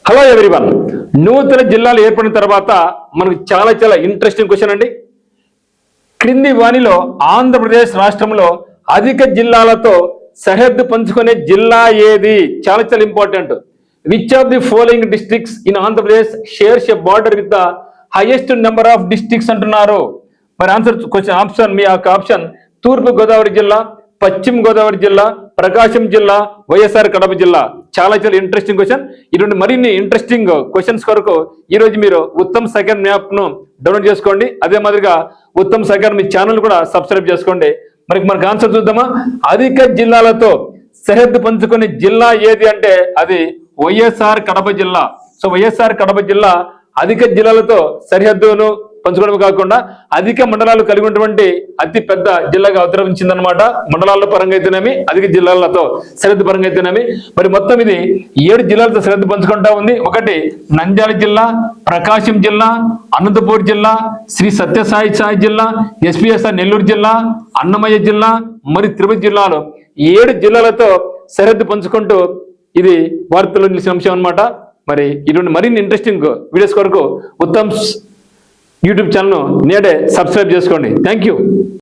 Hello everyone, నూతన జిల్లాలు ఏర్పడిన తర్వాత మనకు చాలా ఇంట్రెస్టింగ్ క్వశ్చన్ అండి. క్రింది వానిలో ఆంధ్రప్రదేశ్ రాష్ట్రంలో అధిక జిల్లాలతో సరిహద్దు పంచుకునే జిల్లా ఏది? చాలా important. Which of the following districts in Andhra Pradesh shares a border with the highest number of districts అంటున్నారు. మరి ఆన్సర్ క్వశ్చన్ ఆప్షన్, మీ యొక్క ఆప్షన్ తూర్పు గోదావరి జిల్లా, పశ్చిమ గోదావరి జిల్లా, ప్రకాశం జిల్లా, వైఎస్ఆర్ కడప జిల్లా. చాలా ఇంట్రెస్టింగ్ క్వశ్చన్. ఇటువంటి మరిన్ని ఇంట్రెస్టింగ్ క్వశ్చన్స్ కొరకు ఈ రోజు మీరు ఉత్తమ్ సెకండ్ మ్యాప్ ను డౌన్లోడ్ చేసుకోండి. అదే మాదిరిగా ఉత్తమ్ సెకండ్ మీ ఛానల్ కూడా సబ్స్క్రైబ్ చేసుకోండి. మనకు ఆన్సర్ చూద్దామా? అధిక జిల్లాలతో సరిహద్దు పంచుకునే జిల్లా ఏది అంటే అది వైఎస్ఆర్ కడప జిల్లా. సో వైఎస్ఆర్ కడప జిల్లా అధిక జిల్లాలతో సరిహద్దును పంచుకోవడమే కాకుండా అధిక మండలాలు కలిగి ఉన్నటువంటి అతి పెద్ద జిల్లాగా అవతరించిందనమాట. మండలాల పరంగా అయితేనేమి, అధిక జిల్లాలతో సరిహద్దు పరంగా అయితేనేమి. మరి మొత్తం ఇది 7 జిల్లాలతో సరిహద్దు పంచుకుంటా ఉంది. ఒకటి నంద్యాల జిల్లా, ప్రకాశం జిల్లా, అనంతపూర్ జిల్లా, శ్రీ సత్యసాయి జిల్లా, ఎస్పీఎస్ఆర్ నెల్లూరు జిల్లా, అన్నమయ్య జిల్లా, మరి తిరుపతి జిల్లాలో 7 జిల్లాలతో సరిహద్దు పంచుకుంటూ ఇది వార్తల్లో నిలిచిన అంశం అనమాట. మరి ఇటువంటి మరిన్ని ఇంట్రెస్టింగ్ వీడియోస్ కొరకు ఉత్తమ్ యూట్యూబ్ ఛానల్ను నేడే సబ్స్క్రైబ్ చేసుకోండి. Thank you.